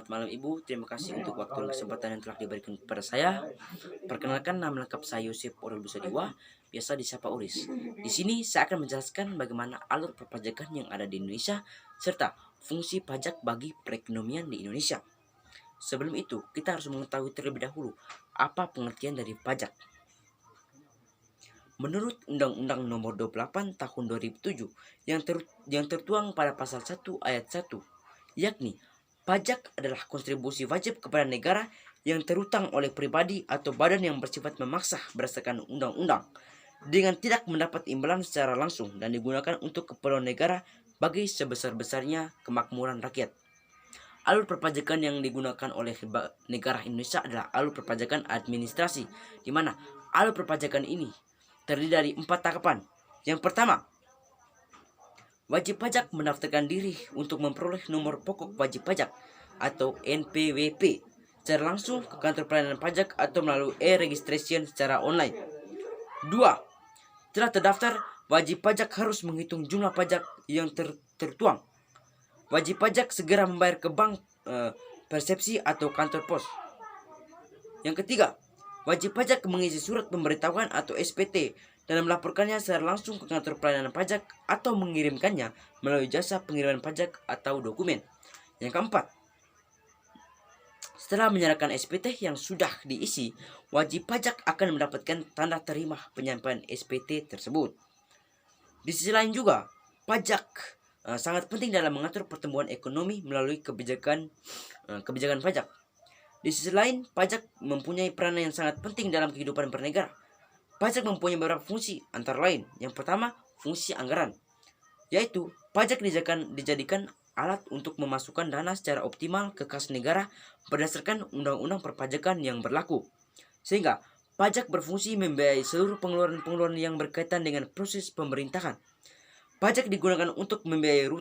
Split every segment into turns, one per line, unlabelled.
Selamat malam Ibu, terima kasih untuk waktu dan kesempatan yang telah diberikan kepada saya. Perkenalkan, nama lengkap saya Yusuf Orel Busadiwa, biasa disapa Uris. Di sini saya akan menjelaskan bagaimana alur perpajakan yang ada di Indonesia serta fungsi pajak bagi perekonomian di Indonesia. Sebelum itu, kita harus mengetahui terlebih dahulu apa pengertian dari pajak. Menurut Undang-Undang Nomor 28 Tahun 2007 yang tertuang pada pasal 1 ayat 1, yakni pajak adalah kontribusi wajib kepada negara yang terutang oleh pribadi atau badan yang bersifat memaksa berdasarkan undang-undang dengan tidak mendapat imbalan secara langsung dan digunakan untuk keperluan negara bagi sebesar-besarnya kemakmuran rakyat. Alur perpajakan yang digunakan oleh negara Indonesia adalah alur perpajakan administrasi, di mana alur perpajakan ini terdiri dari 4 tahapan. Yang pertama, wajib pajak mendaftarkan diri untuk memperoleh nomor pokok wajib pajak atau NPWP secara langsung ke kantor pelayanan pajak atau melalui e-registration secara online. 2. Setelah terdaftar, wajib pajak harus menghitung jumlah pajak yang tertuang. Wajib pajak segera membayar ke bank persepsi atau kantor pos. Yang ketiga, wajib pajak mengisi surat pemberitahuan atau SPT dan melaporkannya secara langsung ke kantor pelayanan pajak atau mengirimkannya melalui jasa pengiriman pajak atau dokumen. Yang keempat, setelah menyerahkan SPT yang sudah diisi, wajib pajak akan mendapatkan tanda terima penyampaian SPT tersebut. Di sisi lain juga, pajak sangat penting dalam mengatur pertumbuhan ekonomi melalui kebijakan pajak. Di sisi lain, pajak mempunyai peranan yang sangat penting dalam kehidupan bernegara. Pajak mempunyai beberapa fungsi, antara lain. Yang pertama, fungsi anggaran, yaitu pajak dijadikan alat untuk memasukkan dana secara optimal ke kas negara berdasarkan undang-undang perpajakan yang berlaku. Sehingga, pajak berfungsi membiayai seluruh pengeluaran-pengeluaran yang berkaitan dengan proses pemerintahan. Pajak digunakan untuk pembiayaan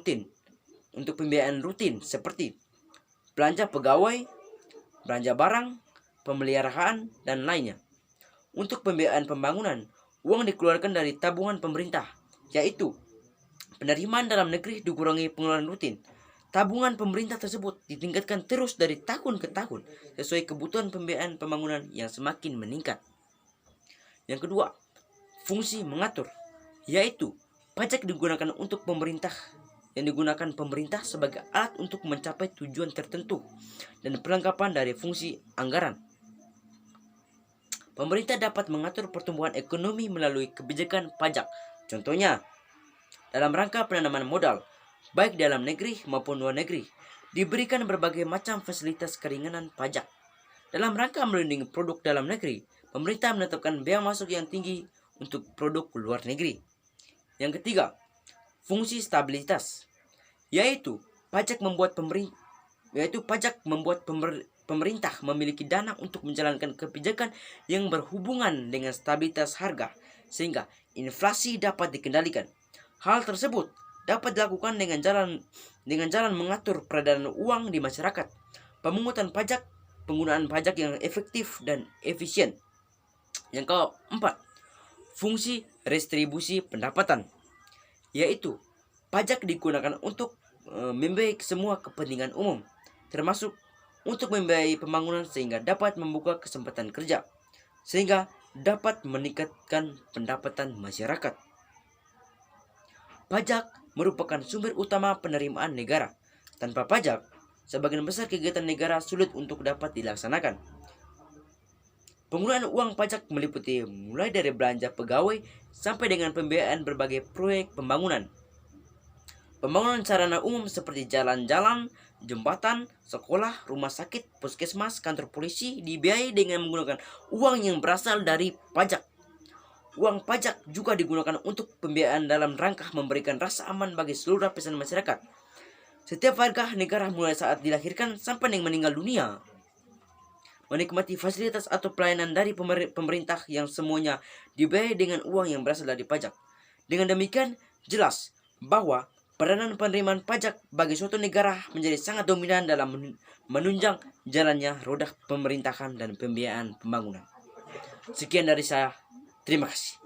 rutin seperti belanja pegawai, belanja barang, pemeliharaan, dan lainnya. Untuk pembiayaan pembangunan, uang dikeluarkan dari tabungan pemerintah, yaitu penerimaan dalam negeri dikurangi pengeluaran rutin. Tabungan pemerintah tersebut ditingkatkan terus dari tahun ke tahun sesuai kebutuhan pembiayaan pembangunan yang semakin meningkat. Yang kedua, fungsi mengatur, yaitu pajak digunakan pemerintah sebagai alat untuk mencapai tujuan tertentu dan perlengkapan dari fungsi anggaran. Pemerintah dapat mengatur pertumbuhan ekonomi melalui kebijakan pajak. Contohnya, dalam rangka penanaman modal, baik dalam negeri maupun luar negeri, diberikan berbagai macam fasilitas keringanan pajak. Dalam rangka melindungi produk dalam negeri, pemerintah menetapkan bea masuk yang tinggi untuk produk luar negeri. Yang ketiga, fungsi stabilitas, yaitu pajak membuat pemerintah memiliki dana untuk menjalankan kebijakan yang berhubungan dengan stabilitas harga, sehingga inflasi dapat dikendalikan. Hal tersebut dapat dilakukan dengan jalan mengatur peredaran uang di masyarakat, pemungutan pajak, penggunaan pajak yang efektif dan efisien. Yang keempat, fungsi restribusi pendapatan, yaitu pajak digunakan untuk membiayai semua kepentingan umum, termasuk untuk membiayai pembangunan sehingga dapat membuka kesempatan kerja, sehingga dapat meningkatkan pendapatan masyarakat. Pajak merupakan sumber utama penerimaan negara. Tanpa pajak, sebagian besar kegiatan negara sulit untuk dapat dilaksanakan. Penggunaan uang pajak meliputi mulai dari belanja pegawai sampai dengan pembiayaan berbagai proyek pembangunan. Pembangunan sarana umum seperti jalan-jalan, jembatan, sekolah, rumah sakit, puskesmas, kantor polisi dibiayai dengan menggunakan uang yang berasal dari pajak. Uang pajak juga digunakan untuk pembiayaan dalam rangka memberikan rasa aman bagi seluruh lapisan masyarakat. Setiap warga negara mulai saat dilahirkan sampai yang meninggal dunia menikmati fasilitas atau pelayanan dari pemerintah yang semuanya dibiayai dengan uang yang berasal dari pajak. Dengan demikian, jelas bahwa peranan penerimaan pajak bagi suatu negara menjadi sangat dominan dalam menunjang jalannya roda pemerintahan dan pembiayaan pembangunan. Sekian dari saya. Terima kasih.